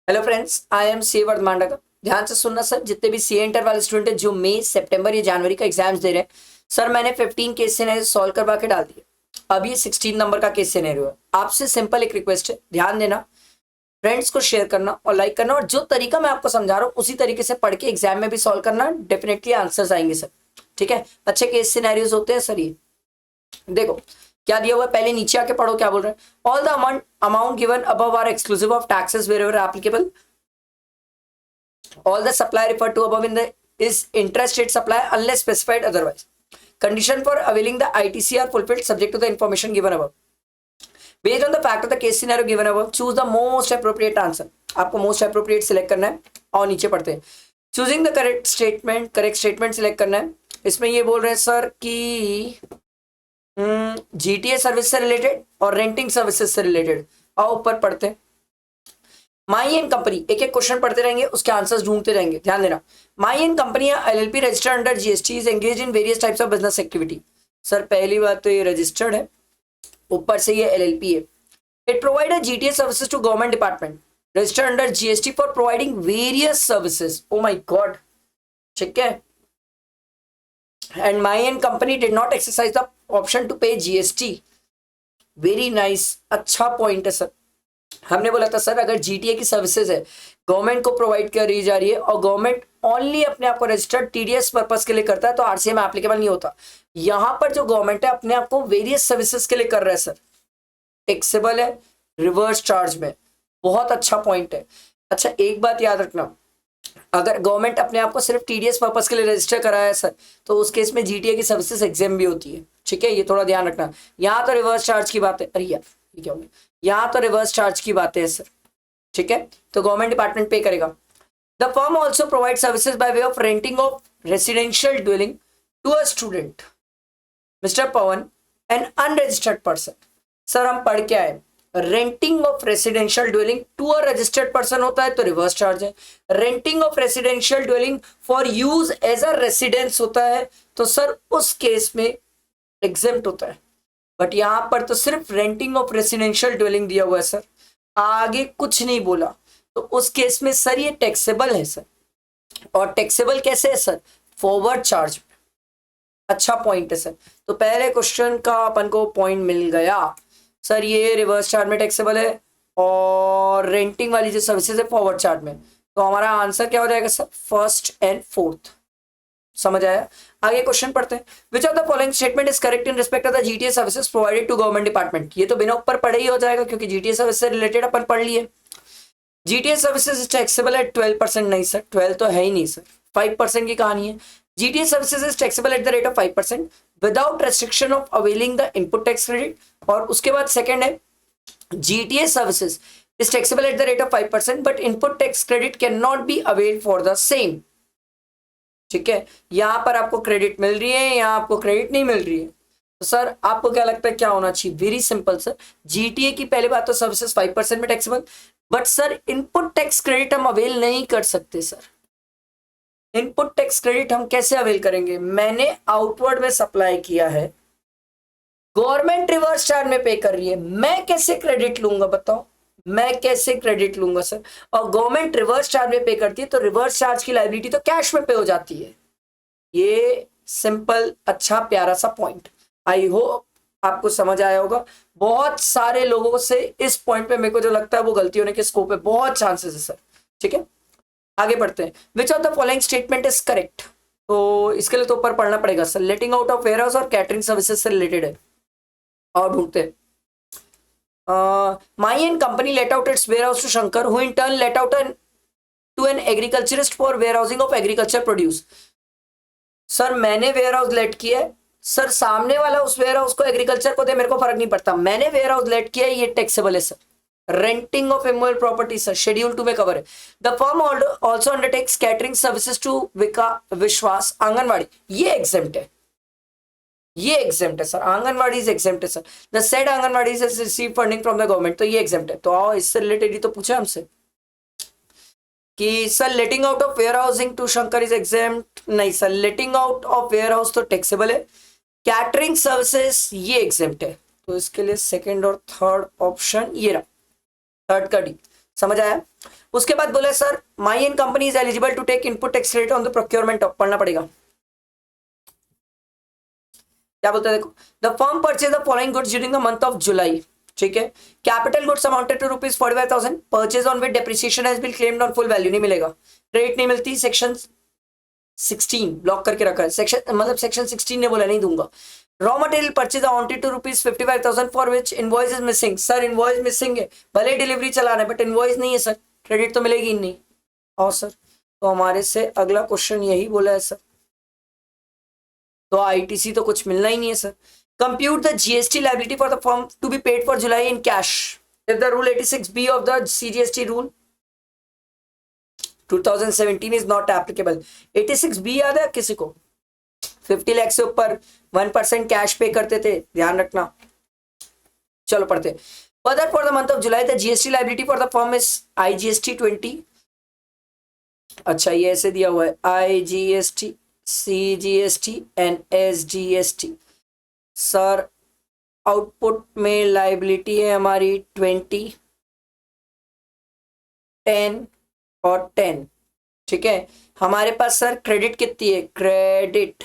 Hello friends, I am C Vardhamanda. ध्यान से सुनना सर, जितने भी सी इंटर वाले स्टूडेंट हैं जो मई सितंबर या जनवरी का एग्जाम्स दे रहे हैं, सर मैंने 15 केस सिनेरियो सॉल्व करवा के डाल दिए। अब ये 16 नंबर का केस सिनेरियो है। आपसे सिंपल एक रिक्वेस्ट है, ध्यान देना, फ्रेंड्स को शेयर करना और लाइक करना, और जो तरीका मैं आपको समझा रहा हूँ उसी तरीके से पढ़ के एग्जाम में भी सॉल्व करना। डेफिनेटली आंसर्स आएंगे सर। ठीक है, अच्छे केस सिनेरियोज होते हैं सर। ये देखो क्या दिया हुआ है, पहले नीचे आके पढ़ो क्या बोल रहे हैं। All the amount given above are exclusive of taxes where applicable. All the supply referred to above in the is intrastate supply unless specified otherwise. Condition for availing the ITC are fulfilled subject to the information given above. Based on the fact of the case scenario given above, choose the most appropriate answer. आपको most appropriate select करना है और नीचे पढ़ते हैं। Choosing the correct statement select करना है। इसमें ये बोल रहे हैं सर कि GTA सर्विस से रिलेटेड और रेंटिंग सर्विसेज से रिलेटेड। आओ ऊपर पढ़ते हैं। माई एंड कंपनी, एक एक क्वेश्चन पढ़ते रहेंगे, उसके आंसर्स ढूंढते रहेंगे। ध्यान देना, my and company LLP registered under GST is engage in various types of business activity. Sir पहली बात तो ये रजिस्टर्ड है, ऊपर से ये एलएलपी है। It provide GTA services to government department registered under GST for providing various services. Oh my god, ठीक है। And my and company did not exercise the option to pay GST. Very nice, अच्छा point है sir. हमने बोला था sir अगर GTA की services है गवर्नमेंट को प्रोवाइड करी जा रही है और गवर्नमेंट ओनली अपने आप को रजिस्टर्ड टीडीएस पर्पस के लिए करता है तो आरसीए में एप्लीकेबल नहीं होता। यहां पर जो गवर्नमेंट है अपने आप को वेरियस सर्विसेज के लिए कर रहा है सर, टैक्सेबल है रिवर्स चार्ज में। बहुत अच्छा पॉइंट है। अच्छा एक बात याद रखना, अगर गवर्नमेंट अपने आप को सिर्फ टीडीएस पर्पस के लिए रजिस्टर कराया है सर तो उस केस में जीटीए की सर्विसेज एग्जाम भी होती है। ठीक है, ये थोड़ा ध्यान रखना। यहाँ तो रिवर्स चार्ज की बात है। अरे यार ये क्या हो गया, यहाँ तो रिवर्स चार्ज की बातें हैं सर। ठीक है, तो गवर्नमेंट डिपार्टमेंट पे करेगा। The firm also provide services by way of renting of residential dwelling to a student mister Pawan an unregistered person. Sir हम पढ़ के आए, renting of residential dwelling to a registered person होता है तो reverse charge है। Renting of residential dwelling for use as a residence होता है तो सर उस केस में एग्जेम्प्ट होता है। बट यहां पर तो सिर्फ रेंटिंग ऑफ रेसिडेंशियल ड्वेलिंग दिया हुआ है सर, आगे कुछ नहीं बोला, तो उस केस में सर ये टैक्सेबल है सर। और टैक्सेबल कैसे है सर, फॉरवर्ड चार्ज में। अच्छा पॉइंट है सर। तो पहले क्वेश्चन का अपन को पॉइंट मिल गया सर, ये रिवर्स चार्ज में टैक्सेबल है और रेंटिंग वाली जो सर्विसेज है फॉरवर्ड चार्ज में। तो हमारा आंसर क्या हो जाएगा सर, फर्स्ट एंड फोर्थ। समझ आया। आगे क्वेश्चन पढ़ते हैं। Which of the following statement is correct in respect of the GTA services provided to government department. ये तो बिना ऊपर पढ़े ही हो जाएगा क्योंकि जीटीए सर्विस से रिलेटेड अपन पढ़ लिए। जीटीए सर्विसेज टैक्सेबल है 12%। नहीं सर, 12 तो है ही नहीं सर, 5% की कहानी है। GTA services is taxable at the rate of 5% without restriction of availing the input tax credit. और उसके बाद सेकेंड है, GTA services is taxable at the rate of 5% but input tax credit can not be availed for the same. ठीक है, यहां पर आपको credit मिल रही है, यहां आपको क्रेडिट नहीं मिल रही है। तो सर आपको क्या लगता है क्या होना चाहिए, वेरी सिंपल सर। जीटीए की पहली बात तो सर्विसेज 5% में taxable, but sir input tax credit हम अवेल नहीं कर सकते सर। इनपुट टैक्स क्रेडिट हम कैसे अवेल करेंगे, मैंने आउटवर्ड में सप्लाई किया है, गवर्नमेंट रिवर्स चार्ज में पे कर रही है, मैं कैसे क्रेडिट लूंगा बताओ, मैं कैसे क्रेडिट लूंगा सर। और गवर्नमेंट रिवर्स चार्ज में पे करती है तो रिवर्स चार्ज की लायबिलिटी तो कैश में पे हो जाती है। ये सिंपल अच्छा प्यारा सा पॉइंट, आई होप आपको समझ आया होगा। बहुत सारे लोगों से इस पॉइंट पे मेरे को जो लगता है वो गलती होने के स्कोप है, बहुत चांसेस है सर। ठीक है, आगे बढ़ते हैं। Which of the following statement is correct. तो इसके लिए तो ऊपर पढ़ना पड़ेगा sir. Letting out of warehouse और कैटरिंग सर्विसेज से रिलेटेड है, और ढूंढते हैं। My and company let out its warehouse to Shankar, who in turn let out to an agriculturist for warehousing of agriculture produce. Sir मैंने warehouse late किया है sir, सामने वाला उस वेयरहाउस को एग्रीकल्चर को दे, मेरे को फर्क नहीं पड़ता, मैंने वेयरहाउस लेट किया है, ये टैक्सेबल है sir. Renting of immovable property sir schedule 2 में कवर है। The firm also undertakes catering services to Vishwas Anganwadi, ये एग्जेम्प्ट है, ये एग्जेम्प्ट है सर। आंगनवाड़ी इज एग्जेम्प्ट है sir. The said Anganwadi is receive funding from the government, तो ये एग्जेम्प्ट है। तो आओ इससे रिलेटेड ही तो पूछा हमसे कि sir letting out of warehousing to Shankar is exempt. नहीं sir, letting out of warehouse तो टैक्सेबल है, कैटरिंग सर्विसेज ये एग्जेम्प्ट है। तो इसके लिए सेकंड और थर्ड ऑप्शन ये रहा, थर्ड का डी। समझ आया? उसके बाद बोले sir my and company is eligible to take input tax credit on the procurement of, पढ़ना पड़ेगा। क्या बोलते हैं देखो, the firm purchase the following goods during the month of July, ठीक है। Capital goods amounted to ₹45,000, purchase on which depreciation has been claimed on full value, नहीं मिलेगा, क्रेडिट नहीं मिलती, सेक्शन 16 ब्लॉक करके रखा है, सेक्शन मतलब सेक्शन 16 ने बोला नहीं दूंगा। Raw material purchase amounted to ₹55,000 for which invoice is missing, sir invoice missing है, भले डिलीवरी चलाना है बट इनवॉइस नहीं है सर, क्रेडिट तो मिलेगी नहीं। और सर तो हमारे से अगला क्वेश्चन यही बोला है सर, तो आईटीसी तो कुछ मिलना ही नहीं है sir. Compute the GST liability for the firm to be paid for July in cash if the rule 86B of the CGST rule 2017 is not applicable. 86B याद है किसी को? 50 लाख से ऊपर 1% कैश पे करते थे, ध्यान रखना। चलो पढ़ते। Further for the month of July the GST liability for the firm is IGST 20, अच्छा ये ऐसे दिया हुआ है IGST, CGST and SGST। Sir output में लायबिलिटी है हमारी 20, 10 और 10, ठीक है। हमारे पास सर क्रेडिट कितनी है, क्रेडिट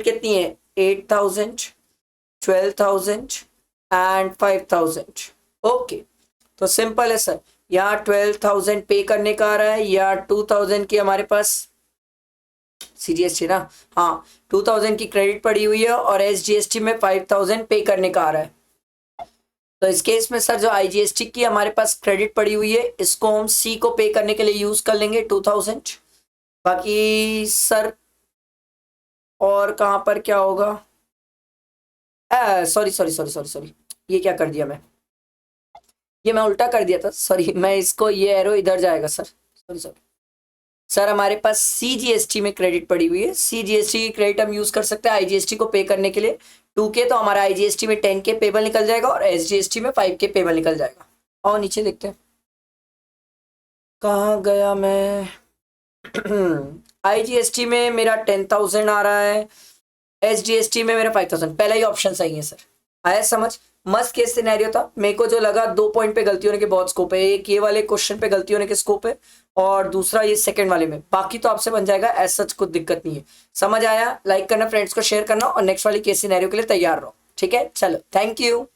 कितनी है 8,000, 12,000 एंड 5,000। ओके तो सिंपल है सर, यहाँ 12,000 पे करने का आ रहा है या 2,000 की हमारे पास सीजीएसटी ना, हाँ 2,000 की क्रेडिट पड़ी हुई है और एसजीएसटी में 5,000 पे करने का आ रहा है। तो इस केस में सर जो आईजीएसटी की हमारे पास क्रेडिट पड़ी हुई है इसको हम सी को पे करने के लिए यूज कर लेंगे 2,000। बाकी सर और कहाँ पर क्या होगा, सॉरी ये क्या कर दिया मैं, ये मैं उल्टा कर दिया था, सॉरी मैं इसको, ये एरो इधर जाएगा सर, सॉरी सर हमारे पास सीजीएसटी में क्रेडिट पड़ी हुई है, सीजीएसटी की क्रेडिट हम यूज कर सकते हैं आईजीएसटी को पे करने के लिए 2K, तो हमारा आईजीएसटी में 10K पेबल निकल जाएगा और एसजीएसटी में 5K पेबल निकल जाएगा। और नीचे देखते हैं कहाँ गया मैं आईजीएसटी में मेरा 10,000 आ रहा है, एसजीएसटी में मेरा 5,000, पहला ही ऑप्शन सही है सर। आया समझ? मस्त केस सिनेरियो था, मेरे को जो लगा 2 पॉइंट पे गलती होने के बहुत स्कोप है, एक ये वाले क्वेश्चन पे गलती होने के स्कोप है और दूसरा ये सेकंड वाले में, बाकी तो आपसे बन जाएगा, ऐसा सच कुछ दिक्कत नहीं है। समझ आया? लाइक करना, फ्रेंड्स को शेयर करना और नेक्स्ट वाली केस सिनेरियो के लिए तैयार रहो, ठीक है। चलो थैंक यू।